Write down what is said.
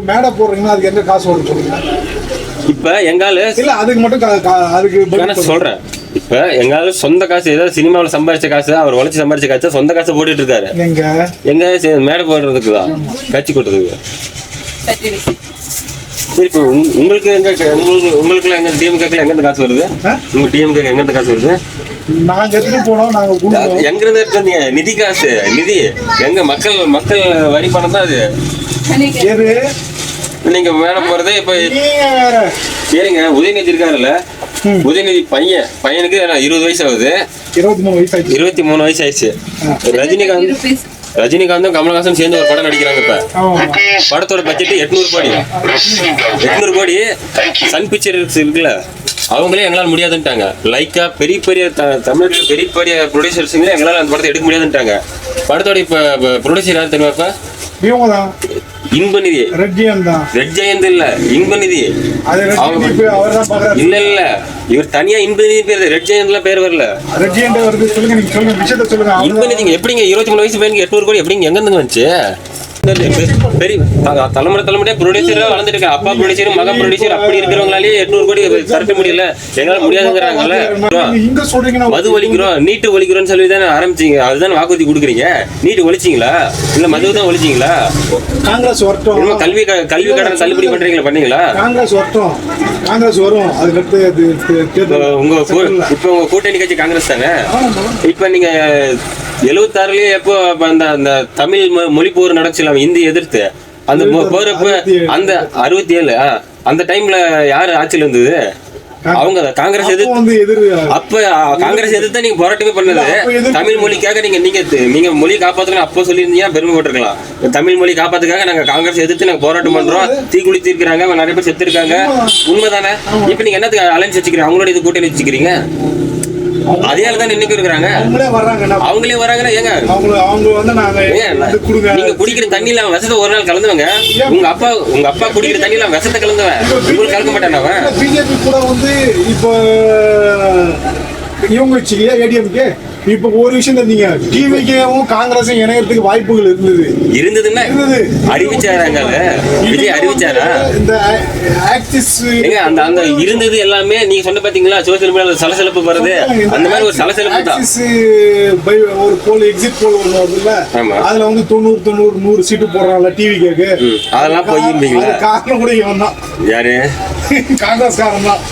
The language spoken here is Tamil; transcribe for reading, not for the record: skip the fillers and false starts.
மேடை போடுறீங்கன்னா அதுக்கு எந்த காசு வரும் சொல்லுங்க. இப்ப எங்கால இல்ல அதுக்கு மட்டும் அதுக்கு சொல்றேன். இப்ப எங்கால சொந்த காசு ஏதாவது சினிமாவில் சம்பாதிச்ச காசு அவர் உழைச்சி சம்பாதிச்ச காசு சொந்த காசை போட்டுட்டு இருக்காரு. எங்க மேடை போடுறதுக்குதான் கட்சி கொடுத்ததுக்கு. இப்போ உங்களுக்கு உங்களுக்கு எங்க டிஎம்கேல எங்க காசு வருது? உங்க டிஎம்கே எங்க காசு வருது? நாங்க எடுத்துட்டு போனோம். நாங்க எங்க இருந்து எடுத்தீங்க? நிதி காசு. நிதி எங்க மக்கள் வரி பணம் தான் அது. நீங்க மேல போறது இப்ப சரிங்க. உதயநிதி இருக்காருல்ல, உதயநிதி பையனுக்கு 20 வயசு ஆகுது. 23 வயசு ஆயிடுச்சு. ரஜினிகாந்தும் கமலஹாசன் சேர்ந்து ஒரு படம் நடிக்கிறாங்க. இப்ப படத்தோட பட்ஜெட் 800 கோடி. சன் பிக்சர்ஸ் இருக்குல்ல, அவங்களே எங்களால் முடியாதுன்ட்டாங்க. லைக்கா பெரிய தமிழ்நாட்டில் பெரிய ப்ரொடியூசர்ஸுங்களே எங்களால் அந்த படத்தை எடுக்க முடியாதுன்ட்டாங்க. படத்தோட இப்ப ப்ரொடியூசர் யார் தெரியுமா? இன்பநிதி. ரெட் ஜெயந்த் இல்ல, இன்பநிதி. இல்ல இவர் தனியா இன்பநிதி பேர், ரெட் ஜெயந்த்ல பேர் வரல. இன்பநிதிங்க எப்படிங்க 23 வயசு பையனுக்கு 800 கோடி எப்படிங்க எங்க இருந்து வந்துச்சு? பெரிய தலைமுறையா ப்ரொடியூசரா வளர்ந்துட்டு இருக்க. அப்பா ப்ரொடியூசர், மகன் ப்ரொடியூசர் அப்படி இருக்கிறவங்களாலே 800 கோடி திரட்ட முடியல. எங்களால முடியாதுங்கிறாங்கல்ல. மது ஒழிக்கிறோம், நீட்டு ஒழிக்கிறோம்னு சொல்லி தானே ஆரம்பிச்சீங்க. அதுதான் வாக்குறுதி கொடுக்குறீங்க. நீட்டு ஒழிச்சிங்களா? இல்ல மது தான் ஒழிச்சிங்களா? காங்கிரஸ் வரட்டும். கல்வி கடன் தள்ளுபடி பண்றீங்களா? பண்ணீங்களா? காங்கிரஸ் வரட்டும். காங்கிரஸ் வரும். உங்க கூட்டணி கட்சி காங்கிரஸ் தானே. இப்ப நீங்க 76லயே எப்போ அந்த தமிழ் மொழி போர் நடந்துச்சு இந்தி எதிர்த்து, அந்த போறப்ப அந்த 67 அந்த டைம்ல யாரு ஆட்சியில் இருந்தது? அவங்க காங்கிரஸ் எதிர்த்து. அப்ப காங்கிரஸ் எதிர்த்து நீங்க போராட்டமே பண்ணது தமிழ் மொழிக்காக. நீங்க மொழி காப்பாத்துக்கணும் அப்போ சொல்லியிருந்தீங்கன்னா பெருமைப்பட்டிருக்கலாம். தமிழ் மொழி காப்பாத்துக்காக நாங்க காங்கிரஸ் எதிர்த்து நாங்க போராட்டம் பண்றோம். தீக்குளித்து இருக்கிறாங்க, நிறைய பேர் செத்து இருக்காங்க. உண்மைதானே? இப்ப நீங்க என்னத்துக்கு அலைன்ஸ் வச்சுக்கிறீங்க? அவங்களோட இது கூட்டணி வச்சுக்கிறீங்க. அதே தான் இன்னைக்கு இருக்கிறாங்க. அவங்களே வராங்கன்னா ஏங்க நீங்க குடிக்கிற தண்ணியில விஷத்தை ஒரு நாள் கலந்துவங்க. உங்க அப்பா குடிக்கிற தண்ணியில விஷத்தை கலந்துவன். உங்களுக்கு கலக்க மாட்டான் அவன். பிஜேபி கூட வந்து இப்போ இவங்க வச்சுக்கலையா ஏடிஎம்கே. இப்ப ஒரு விஷயம் தெரிஞ்சீங்க, டிவிகேவும் காங்கிரஸும் இணையறதுக்கு வாய்ப்புகள் இருந்ததுன்னா அறிவிச்சாராங்க. விஜய் அறிவிச்சாரா? இந்த ஆக்சிஸ் அந்த இருந்தது எல்லாமே நீங்க சொன்ன பாத்தீங்களா? சோசியல் மீடியால சலசலப்பு வருது. அந்த மாதிரி ஒரு சலசலப்பு தான். ஒரு போல் எக்ஸிட் போல் ஒண்ணு வருதுல்ல, அதுல வந்து 90 சீட்டு போடுறாங்கல்ல டிவிகேக்கு. அதெல்லாம் போயிருந்தீங்களா? காரணம் கூட இவன் தான். யாரு? காங்கிரஸ் காரன் தான்.